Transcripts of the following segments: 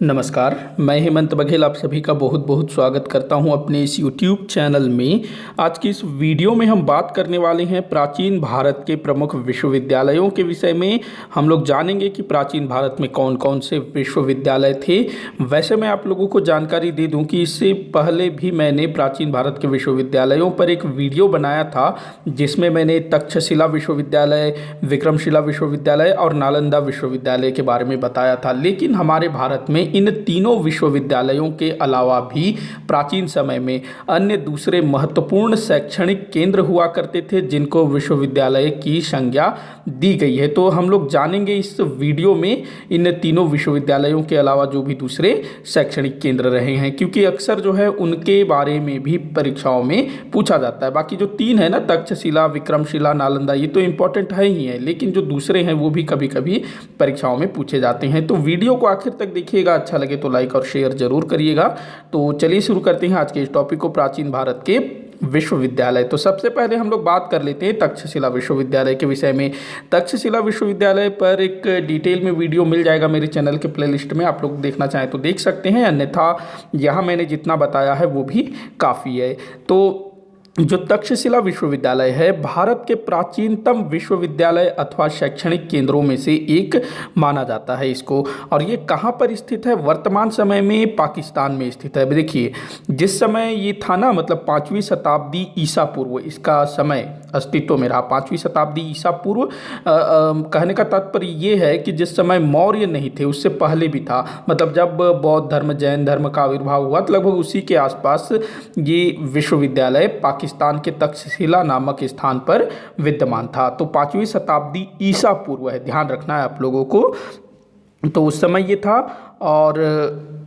नमस्कार, मैं हेमंत बघेल आप सभी का बहुत बहुत स्वागत करता हूं अपने इस YouTube चैनल में। आज की इस वीडियो में हम बात करने वाले हैं प्राचीन भारत के प्रमुख विश्वविद्यालयों के विषय में। हम लोग जानेंगे कि प्राचीन भारत में कौन कौन से विश्वविद्यालय थे। वैसे मैं आप लोगों को जानकारी दे दूं कि इससे पहले भी मैंने प्राचीन भारत के विश्वविद्यालयों पर एक वीडियो बनाया था, जिसमें मैंने तक्षशिला विश्वविद्यालय, विक्रमशिला विश्वविद्यालय और नालंदा विश्वविद्यालय के बारे में बताया था। लेकिन हमारे भारत में इन तीनों विश्वविद्यालयों के अलावा भी प्राचीन समय में अन्य दूसरे महत्वपूर्ण शैक्षणिक केंद्र हुआ करते थे, जिनको विश्वविद्यालय की संज्ञा दी गई है। तो हम लोग जानेंगे इस वीडियो में इन तीनों विश्वविद्यालयों के अलावा जो भी दूसरे शैक्षणिक केंद्र रहे हैं, क्योंकि अक्सर जो है उनके बारे में भी परीक्षाओं में पूछा जाता है। बाकी जो तीन है ना, तक्षशिला, विक्रमशिला, नालंदा, ये तो इम्पोर्टेंट है ही है, लेकिन जो दूसरे हैं वो भी कभी कभी परीक्षाओं में पूछे जाते हैं। तो वीडियो को आखिर तक देखिएगा, अच्छा लगे तो लाइक और शेयर जरूर करिएगा। तो चलिए शुरू करते हैं आज के इस टॉपिक को, प्राचीन भारत के विश्वविद्यालय। तो सबसे पहले हम लोग बात कर लेते हैं तक्षशिला विश्वविद्यालय के विषय में। तक्षशिला विश्वविद्यालय पर एक डिटेल में वीडियो मिल जाएगा मेरे चैनल के प्लेलिस्ट में, आप लोग देखना चाहें तो देख सकते हैं, अन्यथा यहाँ मैंने जितना बताया है वो भी काफ़ी है। तो जो तक्षशिला विश्वविद्यालय है भारत के प्राचीनतम विश्वविद्यालय अथवा शैक्षणिक केंद्रों में से एक माना जाता है इसको। और ये कहाँ पर स्थित है? वर्तमान समय में पाकिस्तान में स्थित है। देखिए, जिस समय ये था ना, मतलब 5वीं शताब्दी ईसा पूर्व इसका समय अस्तित्व में रहा। 5वीं शताब्दी ईसा पूर्व कहने का तात्पर्य ये है कि जिस समय मौर्य नहीं थे उससे पहले भी था, मतलब जब बौद्ध धर्म, जैन धर्म का आविर्भाव हुआ तो लगभग उसी के आसपास ये विश्वविद्यालय पाकिस्तान के तक्षशिला नामक स्थान पर विद्यमान था। तो 5वीं शताब्दी ईसा पूर्व है, ध्यान रखना है आप लोगों को। तो उस समय ये था, और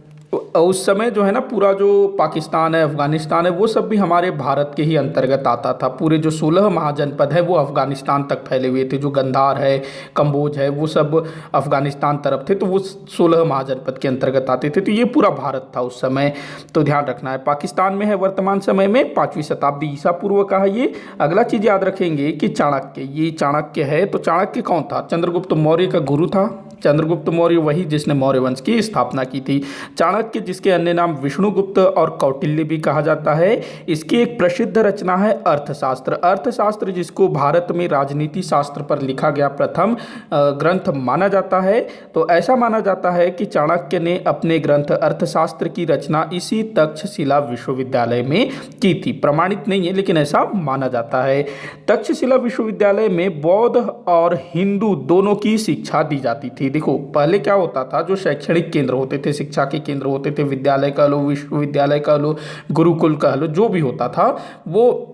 उस समय जो है ना पूरा जो पाकिस्तान है, अफगानिस्तान है, वो सब भी हमारे भारत के ही अंतर्गत आता था। पूरे जो 16 महाजनपद है वो अफगानिस्तान तक फैले हुए थे। जो गंधार है, कंबोज है, वो सब अफगानिस्तान तरफ थे, तो वो 16 महाजनपद के अंतर्गत आते थे। तो ये पूरा भारत था उस समय, तो ध्यान रखना है। पाकिस्तान में है वर्तमान समय में, 5वीं शताब्दी ईसा पूर्व का है ये। अगला चीज़ याद रखेंगे कि चाणक्य, ये चाणक्य है। तो चाणक्य कौन था? चंद्रगुप्त मौर्य का गुरु था। चंद्रगुप्त मौर्य वही जिसने मौर्य वंश की स्थापना की थी। चाणक्य, जिसके अन्य नाम विष्णुगुप्त और कौटिल्य भी कहा जाता है, इसकी एक प्रसिद्ध रचना है अर्थशास्त्र। अर्थशास्त्र जिसको भारत में राजनीति शास्त्र पर लिखा गया प्रथम ग्रंथ माना जाता है। तो ऐसा माना जाता है कि चाणक्य ने अपने ग्रंथ अर्थशास्त्र की रचना इसी तक्षशिला विश्वविद्यालय में की थी। प्रमाणित नहीं है, लेकिन ऐसा माना जाता है। तक्षशिला विश्वविद्यालय में बौद्ध और हिंदू दोनों की शिक्षा दी जाती थी। देखो, पहले क्या होता था, जो शैक्षणिक केंद्र होते थे, शिक्षा के केंद्र होते थे, विद्यालय कह लो, विश्वविद्यालय कह लो, गुरुकुल कह लो, जो भी होता था, वो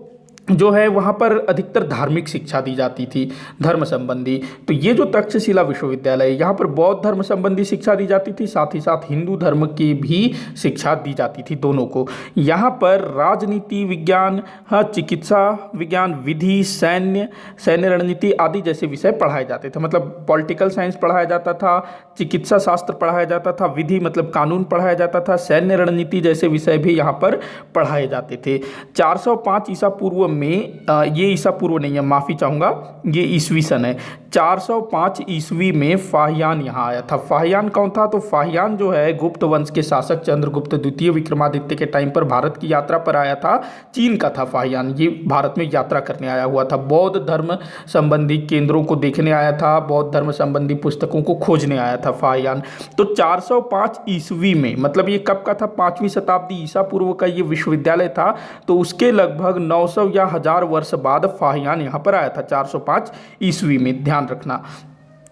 जो है वहाँ पर अधिकतर धार्मिक शिक्षा दी जाती थी, धर्म संबंधी। तो ये जो तक्षशिला विश्वविद्यालय है, यहाँ पर बौद्ध धर्म संबंधी शिक्षा दी जाती थी, साथ ही साथ हिंदू धर्म की भी शिक्षा दी जाती थी, दोनों को। यहाँ पर राजनीति विज्ञान, हाँ, चिकित्सा विज्ञान, विधि, सैन्य रणनीति आदि जैसे विषय पढ़ाए जाते थे। मतलब पॉलिटिकल साइंस पढ़ाया जाता था, चिकित्सा शास्त्र पढ़ाया जाता था, विधि मतलब कानून पढ़ाया जाता था, सैन्य रणनीति जैसे विषय भी यहाँ पर पढ़ाए जाते थे। 405 ईसा पूर्व में, ये ईसा पूर्व नहीं है, माफ़ी चाहूँगा, ये ईसवी सन है। 405 ईस्वी में फाहियान यहाँ आया था। फाहियान कौन था? तो फाहियान जो है गुप्त वंश के शासक चंद्रगुप्त द्वितीय विक्रमादित्य के टाइम पर भारत की यात्रा पर आया था। चीन का था फाहियान, ये भारत में यात्रा करने आया हुआ था। बौद्ध धर्म संबंधी केंद्रों को देखने आया था, बौद्ध धर्म संबंधी पुस्तकों को खोजने आया था फाहियान। तो 405 ईस्वी में, मतलब ये कब का था? 5वीं शताब्दी ईसा पूर्व का ये विश्वविद्यालय था। तो उसके लगभग 900 या 1000 वर्ष बाद फाहियान यहाँ पर आया था, 405 ईस्वी में, ध्यान रखना।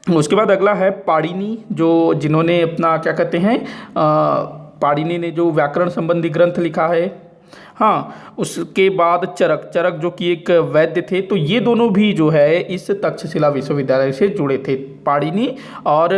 उसके बाद अगला है पाणिनि, जो जिन्होंने अपना क्या कहते हैं, पाणिनि ने जो व्याकरण संबंधी ग्रंथ लिखा है। हाँ, उसके बाद चरक जो कि एक वैद्य थे। तो ये दोनों भी जो है इस तक्षशिला विश्वविद्यालय से जुड़े थे, पाणिनि और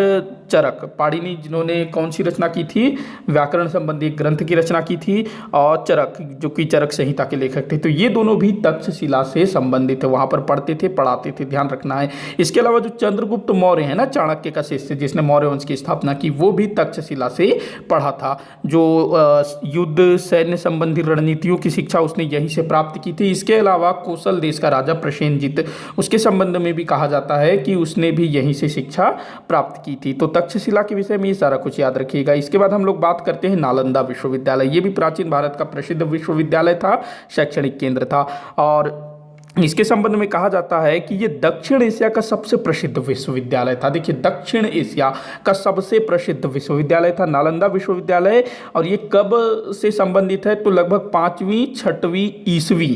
चरक। पाणिनि जिन्होंने कौन सी रचना की थी? व्याकरण संबंधी ग्रंथ की रचना की थी, और चरक जो कि चरक संहिता के लेखक थे। तो ये दोनों भी तक्षशिला से संबंधित थे, वहाँ पर पढ़ते थे, पढ़ाते थे, ध्यान रखना है। इसके अलावा जो चंद्रगुप्त मौर्य है ना, चाणक्य का शिष्य जिसने मौर्य वंश की स्थापना की, वो भी तक्षशिला से पढ़ा था। जो युद्ध, सैन्य संबंधी रणनीतियों की शिक्षा उसने यहीं से प्राप्त की थी। इसके अलावा कोसल देश का राजा प्रसेनजीत, उसके संबंध में भी कहा जाता है कि उसने भी यहीं से शिक्षा प्राप्त की थी। तो तक्षशिला के विषय में ये सारा कुछ याद रखिएगा। इसके बाद हम लोग बात करते हैं नालंदा विश्वविद्यालय। ये भी प्राचीन भारत का प्रसिद्ध विश्वविद्यालय था, शैक्षणिक केंद्र था, और इसके संबंध में कहा जाता है कि ये दक्षिण एशिया का सबसे प्रसिद्ध विश्वविद्यालय था। देखिए, दक्षिण एशिया का सबसे प्रसिद्ध विश्वविद्यालय था नालंदा विश्वविद्यालय। और ये कब से संबंधित है? तो लगभग 5वीं 6वीं ईस्वी।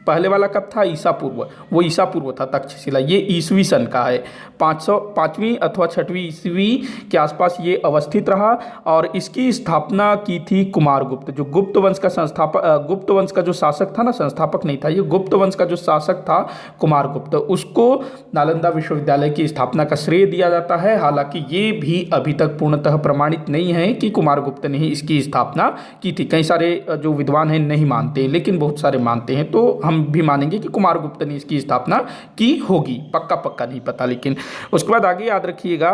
पहले वाला कब था? ईसा पूर्व। वो ईसा पूर्व था तक्षशिला, ये ईस्वी सन का है। 505वीं अथवा 6वीं ईस्वी के आसपास ये अवस्थित रहा। और इसकी स्थापना की थी कुमारगुप्त, जो गुप्त वंश का संस्थापक, गुप्त वंश का जो शासक था ना, संस्थापक नहीं था ये, गुप्त वंश का जो शासक था कुमारगुप्त, उसको नालंदा विश्वविद्यालय की स्थापना का श्रेय दिया जाता है। हालांकि ये भी अभी तक पूर्णतः प्रमाणित नहीं है कि कुमारगुप्त ने ही इसकी स्थापना की थी। कई सारे जो विद्वान हैं नहीं मानते, लेकिन बहुत सारे मानते हैं। तो हम भी मानेंगे कि कुमारगुप्त ने इसकी स्थापना की होगी, पक्का नहीं पता। लेकिन उसके बाद आगे याद रखिएगा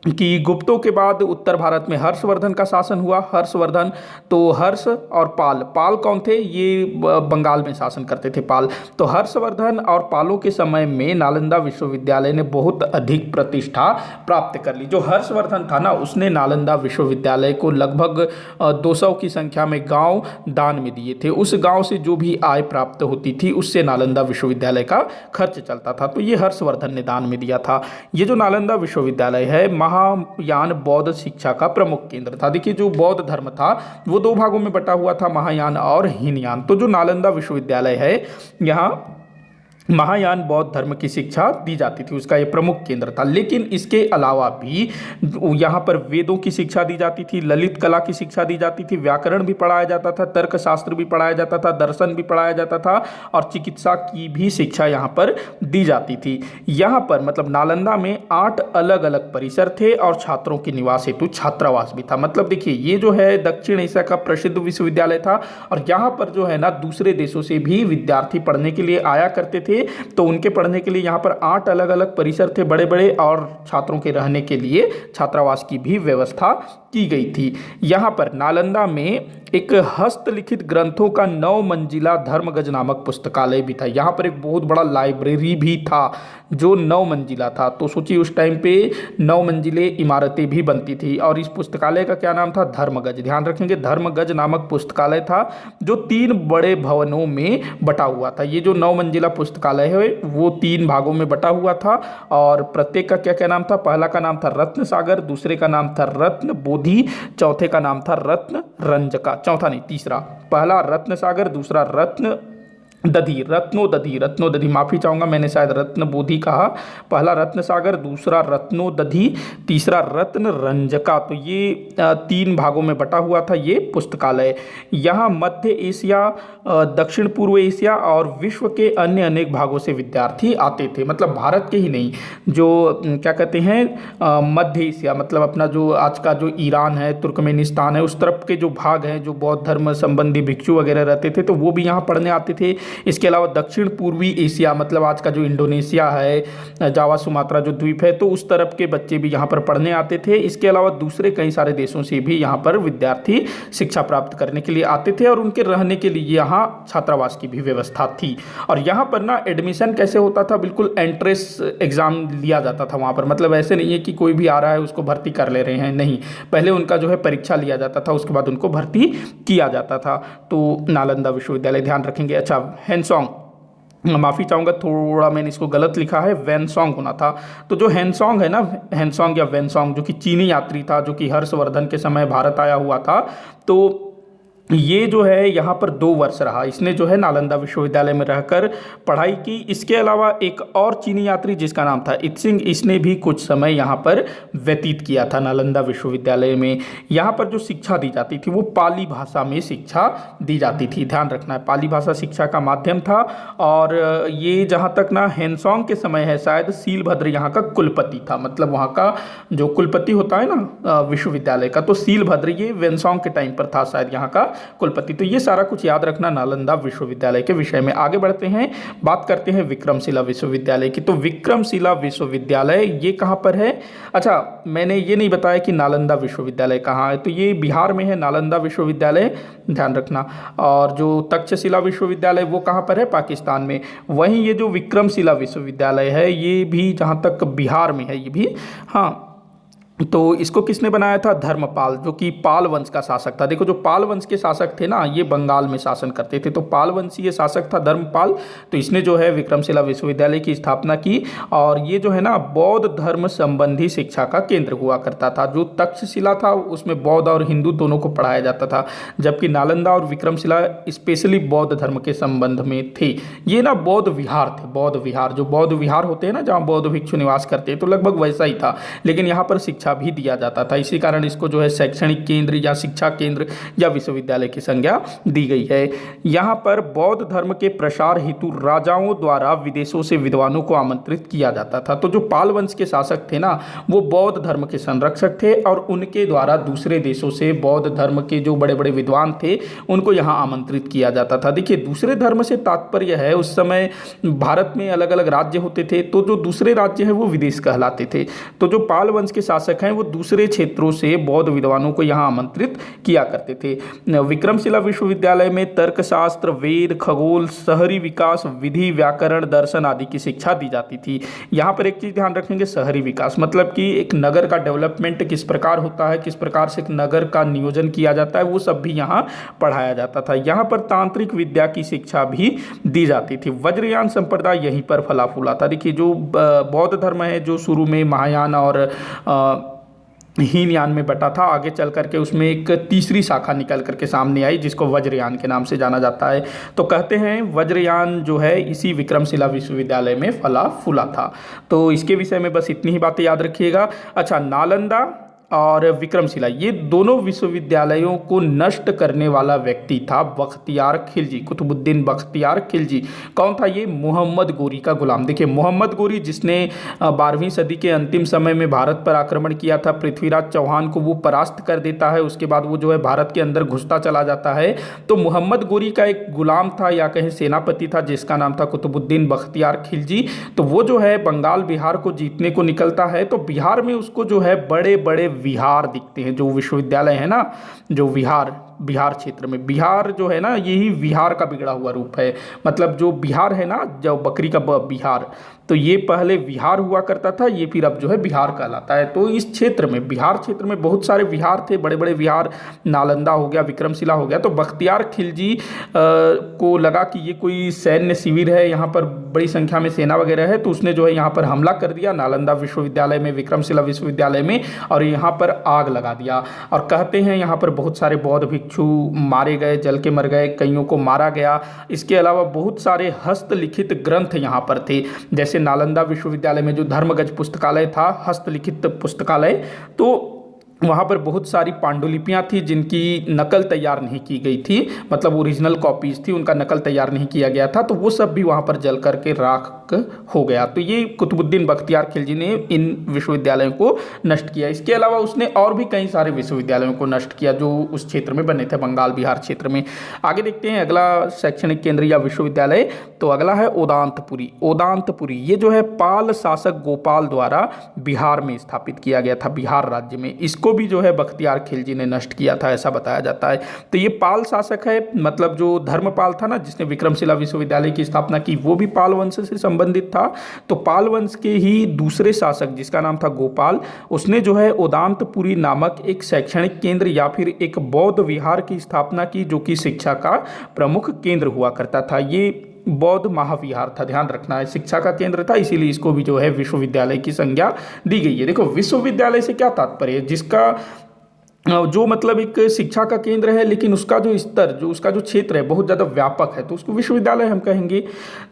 कि गुप्तों के बाद उत्तर भारत में हर्षवर्धन का शासन हुआ। हर्षवर्धन, तो हर्ष और पाल कौन थे? ये बंगाल में शासन करते थे, पाल। तो हर्षवर्धन और पालों के समय में नालंदा विश्वविद्यालय ने बहुत अधिक प्रतिष्ठा प्राप्त कर ली। जो हर्षवर्धन था ना, उसने नालंदा विश्वविद्यालय को लगभग 200 की संख्या में गांव दान में दिए थे। उस गांव से जो भी आय प्राप्त होती थी, उससे नालंदा विश्वविद्यालय का खर्च चलता था। तो ये हर्षवर्धन ने दान में दिया था। ये जो नालंदा विश्वविद्यालय है, महायान बौद्ध शिक्षा का प्रमुख केंद्र था। देखिए, जो बौद्ध धर्म था वो 2 भागों में बटा हुआ था, महायान और हीनयान। तो जो नालंदा विश्वविद्यालय है, यहाँ महायान बौद्ध धर्म की शिक्षा दी जाती थी, उसका ये प्रमुख केंद्र था। लेकिन इसके अलावा भी यहाँ पर वेदों की शिक्षा दी जाती थी, ललित कला की शिक्षा दी जाती थी, व्याकरण भी पढ़ाया जाता था, तर्कशास्त्र भी पढ़ाया जाता था, दर्शन भी पढ़ाया जाता था, और चिकित्सा की भी शिक्षा यहाँ पर दी जाती थी। यहाँ पर मतलब नालंदा में 8 अलग अलग परिसर थे और छात्रों के निवास हेतु छात्रावास भी था। मतलब देखिए, ये जो है दक्षिण एशिया का प्रसिद्ध विश्वविद्यालय था, और यहाँ पर जो है ना दूसरे देशों से भी विद्यार्थी पढ़ने के लिए आया करते थे। तो उनके पढ़ने के लिए यहाँ पर 8 अलग अलग परिसर थे बड़े बड़े, और छात्रों के रहने के लिए छात्रावास की भी व्यवस्था की गई थी। यहाँ पर नालंदा में एक हस्तलिखित ग्रंथों का 9 मंजिला धर्मगज नामक पुस्तकालय भी था। यहाँ पर एक बहुत बड़ा लाइब्रेरी भी था जो 9 मंजिला था। तो सोचिए, उस टाइम पे 9 मंजिले इमारतें भी बनती थी। और इस पुस्तकालय का क्या नाम था? धर्मगज। ध्यान रखेंगे, धर्मगज नामक पुस्तकालय था, जो 3 बड़े भवनों में बटा हुआ था। ये जो 9 मंजिला पुस्तकालय है वो 3 भागों में बटा हुआ था, और प्रत्येक का क्या क्या नाम था? पहला का नाम था रत्न सागर, दूसरे का नाम था रत्न बोधि, चौथे का नाम था रत्न रंजका। चौथा नहीं, तीसरा। पहला रत्न सागर, दूसरा रत्न दधी, रत्नोदधि, माफ़ी चाहूँगा, मैंने शायद रत्न बोधि कहा। पहला रत्न सागर, दूसरा रत्नोदधि, तीसरा रत्न रंजका। तो ये 3 भागों में बटा हुआ था ये पुस्तकालय। यहाँ मध्य एशिया, दक्षिण पूर्व एशिया और विश्व के अन्य अनेक भागों से विद्यार्थी आते थे। मतलब भारत के ही नहीं, जो क्या कहते हैं मध्य एशिया, मतलब अपना जो आज का जो ईरान है, तुर्कमेनिस्तान है, उस तरफ के जो भाग हैं, जो बौद्ध धर्म संबंधी भिक्षु वगैरह रहते थे, तो वो भी यहाँ पढ़ने आते थे। इसके अलावा दक्षिण पूर्वी एशिया, मतलब आज का जो इंडोनेशिया है, जावा सुमात्रा जो द्वीप है, तो उस तरफ के बच्चे भी यहाँ पर पढ़ने आते थे। इसके अलावा दूसरे कई सारे देशों से भी यहाँ पर विद्यार्थी शिक्षा प्राप्त करने के लिए आते थे, और उनके रहने के लिए यहाँ छात्रावास की भी व्यवस्था थी। और यहाँ पर ना एडमिशन कैसे होता था? बिल्कुल एंट्रेंस एग्जाम लिया जाता था वहाँ पर। मतलब ऐसे नहीं है कि कोई भी आ रहा है उसको भर्ती कर ले रहे हैं, नहीं, पहले उनका जो है परीक्षा लिया जाता था, उसके बाद उनको भर्ती किया जाता था। तो नालंदा विश्वविद्यालय, ध्यान रखेंगे। अच्छा, हेनसोंग, माफ़ी चाहूँगा थोड़ा मैंने इसको गलत लिखा है, वैनसोंग होना था। तो जो हेनसोंग है ना, हेनसोंग या वैनसोंग, जो कि चीनी यात्री था, जो कि हर्षवर्धन के समय भारत आया हुआ था, तो ये जो है यहाँ पर 2 वर्ष रहा। इसने जो है नालंदा विश्वविद्यालय में रहकर पढ़ाई की। इसके अलावा एक और चीनी यात्री जिसका नाम था इत्सिंग, इसने भी कुछ समय यहाँ पर व्यतीत किया था नालंदा विश्वविद्यालय में। यहाँ पर जो शिक्षा दी जाती थी वो पाली भाषा में शिक्षा दी जाती थी, ध्यान रखना है, पाली भाषा शिक्षा का माध्यम था। और ये जहाँ तक ना हेनसोंग के समय है, शायद सीलभद्र यहाँ का कुलपति था। मतलब वहाँ का जो कुलपति होता है ना विश्वविद्यालय का, तो सीलभद्र ये वेनसोंग के टाइम पर था शायद यहाँ का कुलपति। तो ये सारा कुछ याद रखना नालंदा विश्वविद्यालय के विषय में। आगे बढ़ते हैं, बात करते हैं विक्रमशिला विश्वविद्यालय की। तो विक्रमशिला विश्वविद्यालय ये कहाँ पर है? अच्छा, मैंने ये नहीं बताया कि नालंदा विश्वविद्यालय कहाँ है। तो ये बिहार में है नालंदा विश्वविद्यालय, ध्यान रखना। और जो तक्षशिला विश्वविद्यालय वो कहाँ पर है? पाकिस्तान में। वहीं ये जो विक्रमशिला विश्वविद्यालय है ये भी जहाँ तक बिहार में है, ये भी, हाँ, तो इसको किसने बनाया था? धर्मपाल, जो कि पाल वंश का शासक था। देखो जो पाल वंश के शासक थे ना, ये बंगाल में शासन करते थे, तो पाल वंशीय शासक था धर्मपाल। तो इसने जो है विक्रमशिला विश्वविद्यालय की स्थापना की, और ये जो है ना बौद्ध धर्म संबंधी शिक्षा का केंद्र हुआ करता था। जो तक्षशिला था उसमें बौद्ध और हिंदू दोनों को पढ़ाया जाता था, जबकि नालंदा और विक्रमशिला स्पेशली बौद्ध धर्म के संबंध में थे। ये ना बौद्ध विहार थे, बौद्ध विहार, जो बौद्ध विहार होते हैं ना जहाँ बौद्ध भिक्षु निवास करते हैं, तो लगभग वैसा ही था, लेकिन यहाँ पर शिक्षा भी दिया जाता था। इसी कारण इसको जो है शैक्षणिक केंद्र या शिक्षा केंद्र या विश्वविद्यालय की संज्ञा दी गई है। यहाँ पर बौद्ध धर्म के प्रसार हेतु राजाओं द्वारा विदेशों से विद्वानों को आमंत्रित किया जाता था। तो जो पाल वंश के शासक थे ना, वो बौद्ध धर्म के संरक्षक थे, और उनके द्वारा दूसरे देशों से बौद्ध धर्म के जो बड़े बड़े विद्वान थे उनको यहाँ आमंत्रित किया जाता था। देखिए दूसरे धर्म से तात्पर्य है, उस समय भारत में अलग अलग राज्य होते थे, तो जो दूसरे राज्य हैं वो विदेश कहलाते थे। तो जो पाल वंश के शासक हैं वो दूसरे क्षेत्रों से बौद्ध विद्वानों को यहाँ आमंत्रित किया करते थे। विक्रमशिला विश्वविद्यालय में तर्कशास्त्र, वेद, खगोल, शहरी विकास, विधि, व्याकरण, दर्शन आदि की शिक्षा दी जाती थी। यहाँ पर एक चीज़ ध्यान रखेंगे, शहरी विकास मतलब कि एक नगर का डेवलपमेंट किस प्रकार होता है, किस प्रकार से एक नगर का नियोजन किया जाता है, वो सब भी यहाँ पढ़ाया जाता था। यहाँ पर तांत्रिक विद्या की शिक्षा भी दी जाती थी। वज्रयान संप्रदाय यहीं पर फला फूला था। देखिए जो बौद्ध धर्म है जो शुरू में महायान और हीनयान में बटा था, आगे चल करके उसमें एक तीसरी शाखा निकल करके सामने आई जिसको वज्रयान के नाम से जाना जाता है। तो कहते हैं वज्रयान जो है इसी विक्रमशिला विश्वविद्यालय में फला फूला था। तो इसके विषय में बस इतनी ही बातें याद रखिएगा। अच्छा, नालंदा और विक्रमशिला ये दोनों विश्वविद्यालयों को नष्ट करने वाला व्यक्ति था बख्तियार खिलजी, कुतुबुद्दीन बख्तियार खिलजी। कौन था ये? मोहम्मद गोरी का गुलाम। देखिए मोहम्मद गोरी जिसने 12वीं सदी के अंतिम समय में भारत पर आक्रमण किया था, पृथ्वीराज चौहान को वो परास्त कर देता है, उसके बाद वो जो है भारत के अंदर घुसता चला जाता है। तो मोहम्मद गोरी का एक गुलाम था या कहीं सेनापति था जिसका नाम था कुतुबुद्दीन बख्तियार खिलजी। तो वो जो है बंगाल बिहार को जीतने को निकलता है, तो बिहार में उसको जो है बड़े बड़े विहार दिखते हैं। जो विश्वविद्यालय है ना, जो बिहार क्षेत्र में, बिहार जो है ना यही विहार का बिगड़ा हुआ रूप है। मतलब जो बिहार है ना, जो बकरी का बिहार, तो ये पहले विहार हुआ करता था, ये फिर अब जो है बिहार कहलाता है। तो इस क्षेत्र में, बिहार क्षेत्र में बहुत सारे विहार थे, बड़े बड़े विहार, नालंदा हो गया, विक्रमशिला हो गया। तो बख्तियार खिलजी को लगा कि ये कोई सैन्य शिविर है, यहाँ पर बड़ी संख्या में सेना वगैरह है, तो उसने जो है यहाँ पर हमला कर दिया नालंदा विश्वविद्यालय में, विक्रमशिला विश्वविद्यालय में, और यहाँ पर आग लगा दिया। और कहते हैं यहाँ पर बहुत सारे बौद्ध भिक्षु मारे गए, जल के मर गए, कईयों को मारा गया। इसके अलावा बहुत सारे हस्तलिखित ग्रंथ यहाँ पर थे, जैसे नालंदा विश्वविद्यालय में जो धर्मगज पुस्तकालय था, हस्तलिखित पुस्तकालय, तो वहाँ पर बहुत सारी पांडुलिपियाँ थी जिनकी नकल तैयार नहीं की गई थी, मतलब ओरिजिनल कॉपीज़ थी, उनका नकल तैयार नहीं किया गया था, तो वो सब भी वहाँ पर जल करके राख हो गया। तो ये कुतुबुद्दीन बख्तियार खिलजी ने इन विश्वविद्यालयों को नष्ट किया। इसके अलावा उसने और भी कई सारे विश्वविद्यालयों को नष्ट किया जो उस क्षेत्र में बने थे, बंगाल बिहार क्षेत्र में। आगे देखते हैं अगला शैक्षणिक केंद्र या विश्वविद्यालय, तो अगला है ओदांतपुरी। ओदांतपुरी ये जो है पाल शासक गोपाल द्वारा बिहार में स्थापित किया गया था, बिहार राज्य में। इसको भी जो है बख्तियार खिलजी ने नष्ट किया था, ऐसा बताया जाता है। तो ये पाल शासक है, मतलब जो धर्मपाल था ना जिसने विक्रमशिला विश्वविद्यालय की स्थापना की, वो भी पाल वंश से संबंधित था। तो पाल वंश के ही दूसरे शासक जिसका नाम था गोपाल, उसने जो है ओदांतपुरी नामक एक शैक्षणिक केंद्र या फिर एक बौद्ध विहार की स्थापना की, जो कि शिक्षा का प्रमुख केंद्र हुआ करता था। ये बौद्ध महाविहार था, ध्यान रखना है, शिक्षा का केंद्र था, इसीलिए इसको भी जो है विश्वविद्यालय की संज्ञा दी गई है। देखो विश्वविद्यालय से क्या तात्पर्य है? जिसका जो मतलब एक शिक्षा का केंद्र है, लेकिन उसका जो स्तर, जो उसका जो क्षेत्र है बहुत ज़्यादा व्यापक है, तो उसको विश्वविद्यालय हम कहेंगे।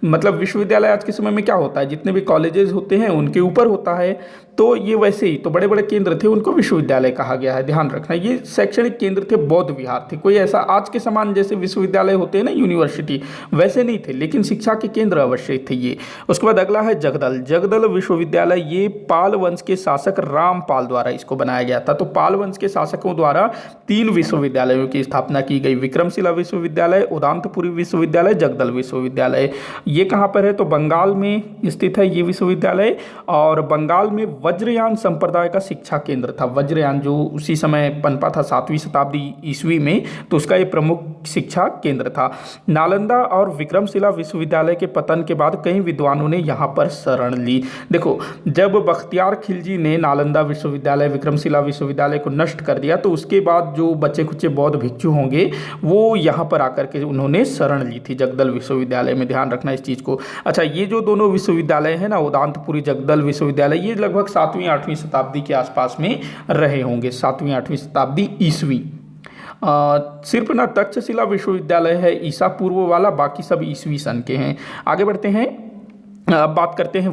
मतलब विश्वविद्यालय आज के समय में क्या होता है, जितने भी कॉलेजेस होते हैं उनके ऊपर होता है, तो ये वैसे ही तो बड़े बड़े केंद्र थे, उनको विश्वविद्यालय कहा गया है, ध्यान रखना। ये शैक्षणिक केंद्र थे, बौद्ध विहार थे, कोई ऐसा आज के समान जैसे विश्वविद्यालय होते हैं ना यूनिवर्सिटी, वैसे नहीं थे, लेकिन शिक्षा के केंद्र अवश्य थे ये। उसके बाद अगला है जगदल। जगदल विश्वविद्यालय, ये पाल वंश के शासक रामपाल द्वारा इसको बनाया गया था। तो पाल वंश के शासकों द्वारा 3 विश्वविद्यालयों की स्थापना की गई, विक्रमशिला विश्वविद्यालय, उदांतपुरी विश्वविद्यालय, जगदल विश्वविद्यालय। ये कहाँ पर है? तो बंगाल में स्थित है ये विश्वविद्यालय, और बंगाल में वज्रयान संप्रदाय का शिक्षा केंद्र था। वज्रयान जो उसी समय पनपा था 7वीं शताब्दी ईस्वी में, तो उसका ये प्रमुख शिक्षा केंद्र था। नालंदा और विक्रमशिला विश्वविद्यालय के पतन के बाद कई विद्वानों ने यहाँ पर शरण ली। देखो, जब बख्तियार खिलजी ने नालंदा विश्वविद्यालय, विक्रमशिला विश्वविद्यालय को नष्ट कर दिया, तो उसके बाद जो बचे खुचे बौद्ध भिक्षु होंगे वो यहाँ पर आकर के उन्होंने शरण ली थी जगदल विश्वविद्यालय में। ध्यान रखना इस चीज़ को। अच्छा, ये जो दोनों विश्वविद्यालय हैं ना, उदांतपुरी, जगदल विश्वविद्यालय, ये लगभग 7वीं 8वीं शताब्दी के आसपास में रहे होंगे, 7वीं 8वीं शताब्दी ईस्वी। सिर्फ ना तक्षशिला विश्वविद्यालय है ईसा पूर्व वाला, बाकी सब ईस्वी सन के हैं। आगे बढ़ते हैं। अब बात करते हैं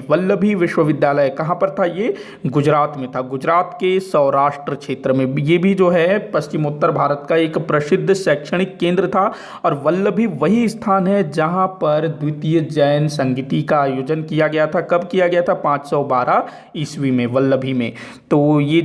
वल्लभी विश्वविद्यालय कहाँ पर था? ये गुजरात में था। गुजरात के सौराष्ट्र क्षेत्र में। ये भी जो है पश्चिमोत्तर भारत का एक प्रसिद्ध शैक्षणिक केंद्र था। और वल्लभी वही स्थान है जहाँ पर द्वितीय जैन संगीति का आयोजन किया गया था। कब किया गया था? 512 ईस्वी में, वल्लभी में। तो ये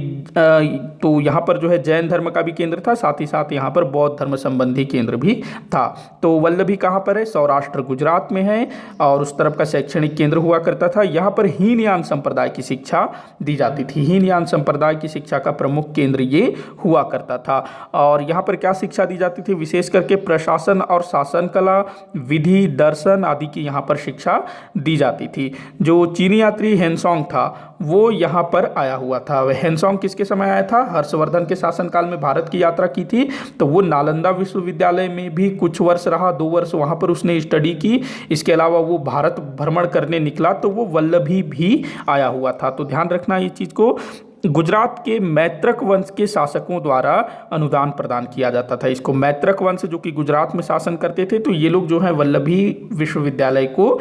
तो यहाँ पर जो है जैन धर्म का भी केंद्र था, साथ ही साथ यहाँ पर बौद्ध धर्म संबंधी केंद्र भी था। तो वल्लभी कहाँ पर है? सौराष्ट्र, गुजरात में है। और उस तरफ का शैक्षणिक केंद्र हुआ करता था। यहाँ पर हीनयान संप्रदाय की शिक्षा दी जाती थी। हीनयान संप्रदाय की शिक्षा का प्रमुख केंद्र ये हुआ करता था। और यहाँ पर क्या शिक्षा दी जाती थी? विशेष करके प्रशासन और शासन कला, विधि, दर्शन आदि की यहाँ पर शिक्षा दी जाती थी। जो चीनी यात्री हेनसोंग था वो यहाँ पर आया हुआ था। हेनसोंग किसके समय आया था? हर्षवर्धन के शासनकाल में भारत की यात्रा की थी। तो वो नालंदा विश्वविद्यालय में भी कुछ वर्ष रहा, 2 वर्ष वहाँ पर उसने स्टडी की। इसके अलावा वो भारत भ्रमण करने निकला, तो वो वल्लभी भी आया हुआ था। तो ध्यान रखना ये चीज़ को। गुजरात के मैत्रक वंश के शासकों द्वारा अनुदान प्रदान किया जाता था इसको। मैत्रक वंश जो कि गुजरात में शासन करते थे, तो ये लोग जो है वल्लभी विश्वविद्यालय को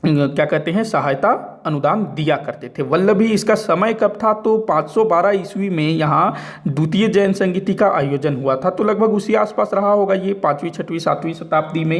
क्या कहते हैं, सहायता अनुदान दिया करते थे। वल्लभी, इसका समय कब था? तो 512 ईस्वी में यहाँ द्वितीय जैन संगीति का आयोजन हुआ था। तो लगभग उसी आसपास रहा होगा ये 5वीं 6वीं 7वीं शताब्दी में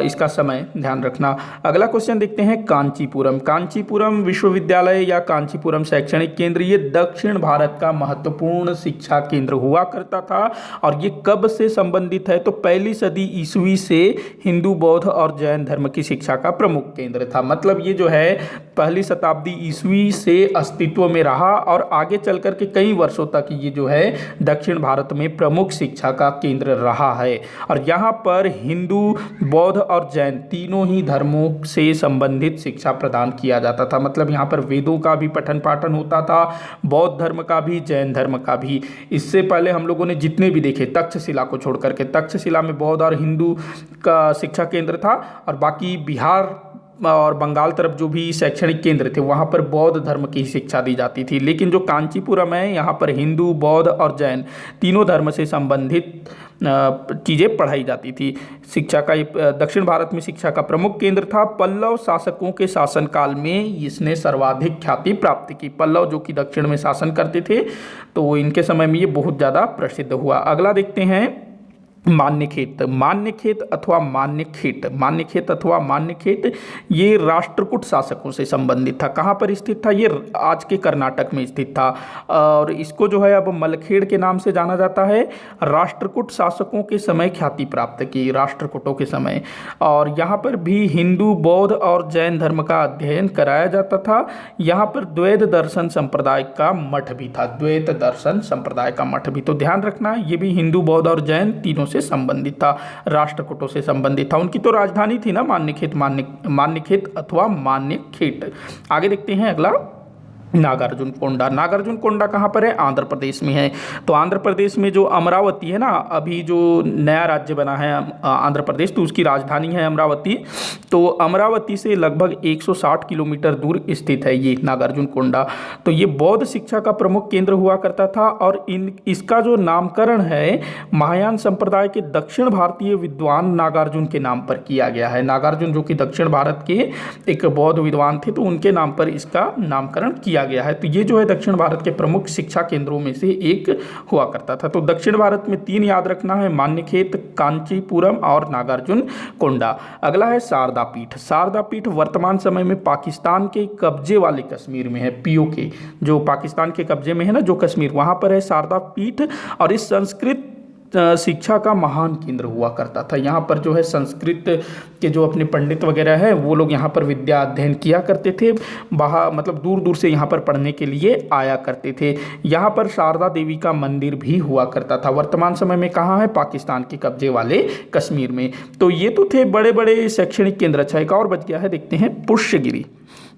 इसका समय, ध्यान रखना। अगला क्वेश्चन देखते हैं। कांचीपुरम विश्वविद्यालय या कांचीपुरम शैक्षणिक केंद्र, ये दक्षिण भारत का महत्वपूर्ण शिक्षा केंद्र हुआ करता था। और ये कब से संबंधित है? तो 1ली सदी ईस्वी से हिंदू, बौद्ध और जैन धर्म की शिक्षा का प्रमुख केंद्र था। मतलब ये जो है 1ली शताब्दी ईस्वी से अस्तित्व में रहा और आगे चल कर के कई वर्षों तक ये जो है दक्षिण भारत में प्रमुख शिक्षा का केंद्र रहा है। और यहाँ पर हिंदू, बौद्ध और जैन तीनों ही धर्मों से संबंधित शिक्षा प्रदान किया जाता था। मतलब यहाँ पर वेदों का भी पठन पाठन होता था, बौद्ध धर्म का भी, जैन धर्म का भी। इससे पहले हम लोगों ने जितने भी देखे, तक्षशिला को छोड़ करके, तक्षशिला में बौद्ध और हिंदू का शिक्षा केंद्र था। और बाकी बिहार और बंगाल तरफ जो भी शैक्षणिक केंद्र थे वहाँ पर बौद्ध धर्म की शिक्षा दी जाती थी। लेकिन जो कांचीपुरम है, यहाँ पर हिंदू, बौद्ध और जैन तीनों धर्म से संबंधित चीज़ें पढ़ाई जाती थी। शिक्षा का दक्षिण भारत में शिक्षा का प्रमुख केंद्र था। पल्लव शासकों के शासनकाल में इसने सर्वाधिक ख्याति प्राप्त की। पल्लव जो कि दक्षिण में शासन करते थे, तो इनके समय में ये बहुत ज़्यादा प्रसिद्ध हुआ। अगला देखते हैं। मान्यखेत अथवा मान्यखेत ये राष्ट्रकूट शासकों से संबंधित था। कहाँ पर स्थित था? ये आज के कर्नाटक में स्थित था। और इसको जो है अब मलखेड़ के नाम से जाना जाता है। राष्ट्रकूट शासकों के समय ख्याति प्राप्त की, राष्ट्रकूटों के समय। और यहाँ पर भी हिंदू, बौद्ध और जैन धर्म का अध्ययन कराया जाता था। यहाँ पर द्वैत दर्शन संप्रदाय का मठ भी था। द्वैत दर्शन संप्रदाय का मठ भी। तो ध्यान रखना, ये भी हिंदू, बौद्ध और जैन तीनों से संबंधित था, राष्ट्रकूटों से संबंधित था। उनकी तो राजधानी थी ना मान्यखेत अथवा मान्यखेट। आगे देखते हैं अगला। नागार्जुनकोंडा कहाँ पर है? आंध्र प्रदेश में है। तो आंध्र प्रदेश में जो अमरावती है ना, अभी जो नया राज्य बना है आंध्र प्रदेश, तो उसकी राजधानी है अमरावती। तो अमरावती से लगभग 160 किलोमीटर दूर स्थित है ये नागार्जुनकोंडा। तो ये बौद्ध शिक्षा का प्रमुख केंद्र हुआ करता था। और इसका जो नामकरण है महायान संप्रदाय के दक्षिण भारतीय विद्वान नागार्जुन के नाम पर किया गया है। नागार्जुन जो कि दक्षिण भारत के एक बौद्ध विद्वान थे, तो उनके नाम पर इसका नामकरण किया गया है। तो ये जो है दक्षिण भारत के प्रमुख शिक्षा केंद्रों में से एक हुआ करता था। तो दक्षिण भारत में 3 याद रखना है, मान्यखेत, कांचीपुरम और नागार्जुनकोंडा। अगला है शारदा पीठ वर्तमान समय में पाकिस्तान के कब्जे वाले कश्मीर में है। POK जो पाकिस्तान के कब्जे में है ना, जो कश्मीर, वहां पर है शारदा पीठ। और इस संस्कृत शिक्षा का महान केंद्र हुआ करता था। यहाँ पर जो है संस्कृत के जो अपने पंडित वगैरह हैं वो लोग यहाँ पर विद्या अध्ययन किया करते थे। बाहर मतलब दूर दूर से यहाँ पर पढ़ने के लिए आया करते थे। यहाँ पर शारदा देवी का मंदिर भी हुआ करता था। वर्तमान समय में कहाँ है? पाकिस्तान के कब्जे वाले कश्मीर में। तो ये तो थे बड़े बड़े शैक्षणिक केंद्र। अच्छा, एक और बच गया है, देखते हैं पुष्यगिरी।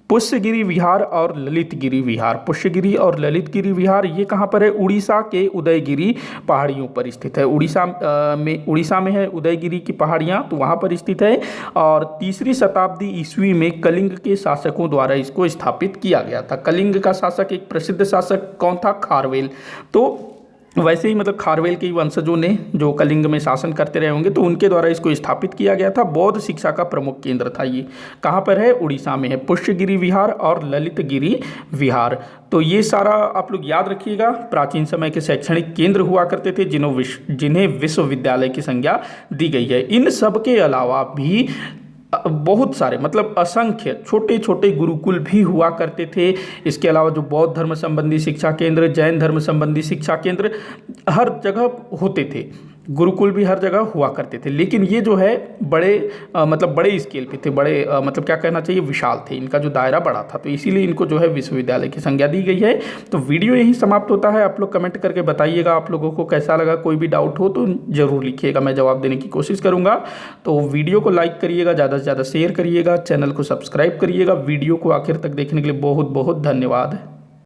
पुष्यगिरी विहार और ललितगिरी विहार। पुष्यगिरी और ललितगिरी विहार ये कहाँ पर है? उड़ीसा के उदयगिरी पहाड़ियों पर स्थित है। उड़ीसा में है उदयगिरी की पहाड़ियाँ, तो वहाँ पर स्थित है। और 3री शताब्दी ईस्वी में कलिंग के शासकों द्वारा इसको स्थापित किया गया था। कलिंग का शासक, एक प्रसिद्ध शासक कौन था? खारवेल। तो वैसे ही मतलब खारवेल के वंशजों ने जो कलिंग में शासन करते रहे होंगे, तो उनके द्वारा इसको स्थापित किया गया था। बौद्ध शिक्षा का प्रमुख केंद्र था ये। कहाँ पर है? उड़ीसा में है। पुष्यगिरी विहार और ललितगिरी विहार। तो ये सारा आप लोग याद रखिएगा। प्राचीन समय के शैक्षणिक केंद्र हुआ करते थे जिन्हें विश्वविद्यालय की संज्ञा दी गई है। इन सब के अलावा भी बहुत सारे मतलब असंख्य छोटे छोटे गुरुकुल भी हुआ करते थे। इसके अलावा जो बौद्ध धर्म संबंधी शिक्षा केंद्र, जैन धर्म संबंधी शिक्षा केंद्र हर जगह होते थे। गुरुकुल भी हर जगह हुआ करते थे। लेकिन ये जो है बड़े मतलब बड़े स्केल पे थे, बड़े मतलब क्या कहना चाहिए, विशाल थे। इनका जो दायरा बड़ा था, तो इसीलिए इनको जो है विश्वविद्यालय की संज्ञा दी गई है। तो वीडियो यही समाप्त होता है। आप लोग कमेंट करके बताइएगा आप लोगों को कैसा लगा। कोई भी डाउट हो तो ज़रूर लिखिएगा, मैं जवाब देने की कोशिश करूँगा। तो वीडियो को लाइक करिएगा, ज़्यादा से ज़्यादा शेयर करिएगा, चैनल को सब्सक्राइब करिएगा। वीडियो को आखिर तक देखने के लिए बहुत बहुत धन्यवाद।